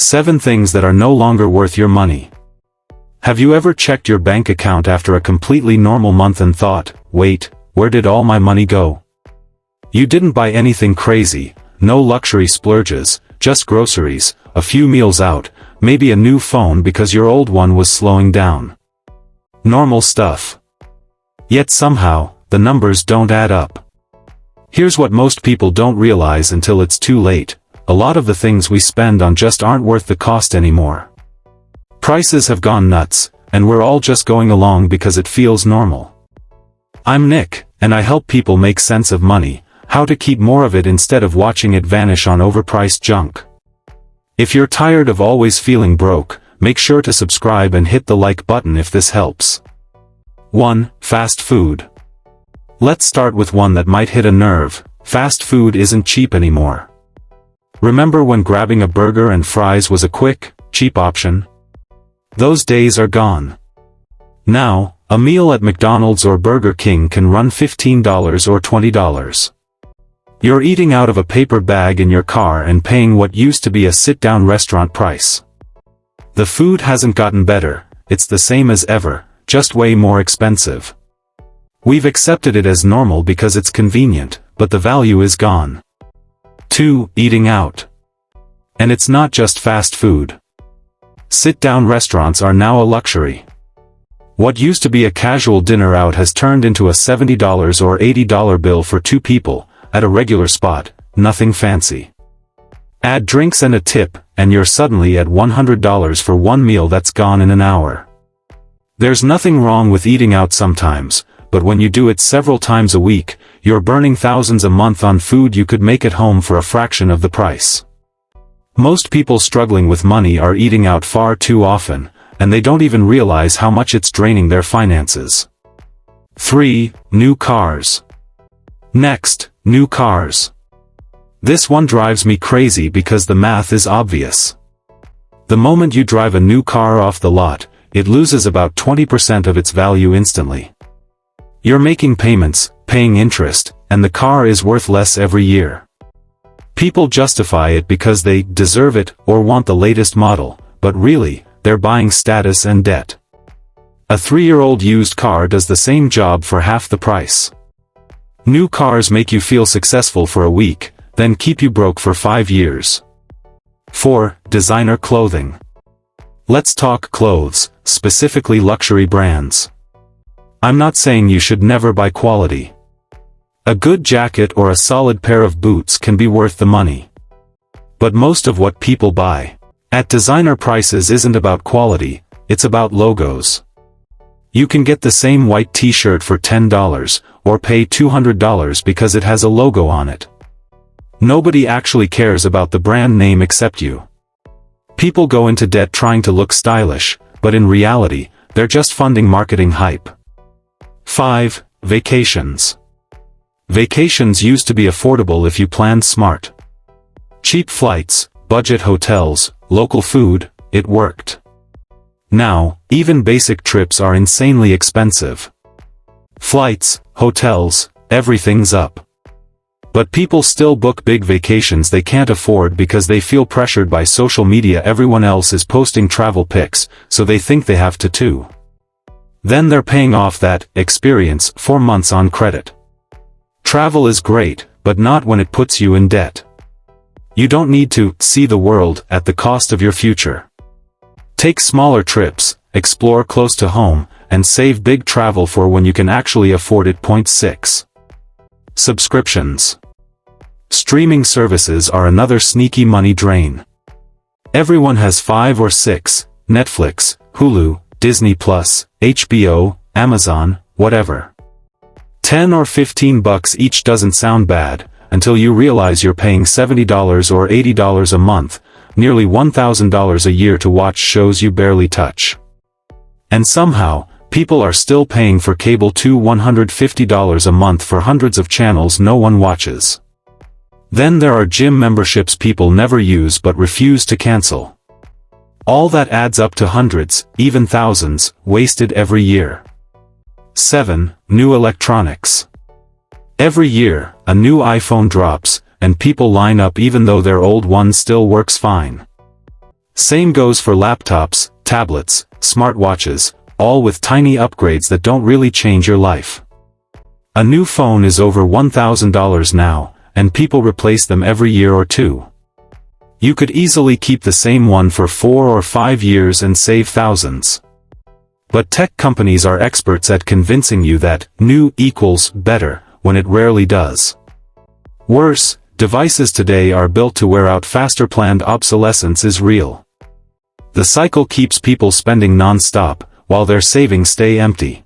7 things that are no longer worth your money. Have you ever checked your bank account after a completely normal month and thought, wait, where did all my money go? You didn't buy anything crazy, no luxury splurges, just groceries, a few meals out, maybe a new phone because your old one was slowing down. Normal stuff. Yet somehow, the numbers don't add up. Here's what most people don't realize until it's too late: a lot of the things we spend on just aren't worth the cost anymore. Prices have gone nuts, and we're all just going along because it feels normal. I'm Nick, and I help people make sense of money, how to keep more of it instead of watching it vanish on overpriced junk. If you're tired of always feeling broke, make sure to subscribe and hit the like button if this helps. 1. Fast food. Let's start with one that might hit a nerve: fast food isn't cheap anymore. Remember when grabbing a burger and fries was a quick, cheap option? Those days are gone. Now, a meal at McDonald's or Burger King can run $15 or $20. You're eating out of a paper bag in your car and paying what used to be a sit-down restaurant price. The food hasn't gotten better, it's the same as ever, just way more expensive. We've accepted it as normal because it's convenient, but the value is gone. 2. Eating out. And it's not just fast food. Sit-down restaurants are now a luxury. What used to be a casual dinner out has turned into a $70 or $80 bill for 2 people, at a regular spot, nothing fancy. Add drinks and a tip, and you're suddenly at $100 for one meal that's gone in an hour. There's nothing wrong with eating out sometimes, but when you do it several times a week, you're burning thousands a month on food you could make at home for a fraction of the price. Most people struggling with money are eating out far too often, and they don't even realize how much it's draining their finances. 3. New cars. Next, new cars. This one drives me crazy because the math is obvious. The moment you drive a new car off the lot, it loses about 20% of its value instantly. You're making payments, paying interest, and the car is worth less every year. People justify it because they deserve it or want the latest model, but really, they're buying status and debt. A 3-year-old used car does the same job for half the price. New cars make you feel successful for a week, then keep you broke for 5 years. 4. Designer clothing. Let's talk clothes, specifically luxury brands. I'm not saying you should never buy quality. A good jacket or a solid pair of boots can be worth the money. But most of what people buy at designer prices isn't about quality, it's about logos. You can get the same white t-shirt for $10, or pay $200 because it has a logo on it. Nobody actually cares about the brand name except you. People go into debt trying to look stylish, but in reality, they're just funding marketing hype. 5. Vacations. Vacations used to be affordable if you planned smart. Cheap flights, budget hotels, local food, it worked. Now, even basic trips are insanely expensive. Flights, hotels, everything's up. But people still book big vacations they can't afford because they feel pressured by social media. Everyone else is posting travel pics, so they think they have to too. Then they're paying off that experience for months on credit. Travel is great, but not when it puts you in debt. You don't need to see the world at the cost of your future. Take smaller trips, explore close to home, and save big travel for when you can actually afford it. 6. Subscriptions. Streaming services are another sneaky money drain. Everyone has 5 or 6, Netflix, Hulu, Disney+, HBO, Amazon, whatever. 10 or 15 bucks each doesn't sound bad, until you realize you're paying $70 or $80 a month, nearly $1,000 a year to watch shows you barely touch. And somehow, people are still paying for cable too. $150 a month for hundreds of channels no one watches. Then there are gym memberships people never use but refuse to cancel. All that adds up to hundreds, even thousands, wasted every year. 7. New electronics. Every year, a new iPhone drops, and people line up even though their old one still works fine. Same goes for laptops, tablets, smartwatches, all with tiny upgrades that don't really change your life. A new phone is over $1,000 now, and people replace them every year or two. You could easily keep the same one for 4 or 5 years and save thousands. But tech companies are experts at convincing you that new equals better, when it rarely does. Worse, devices today are built to wear out faster. Planned obsolescence is real. The cycle keeps people spending non-stop, while their savings stay empty.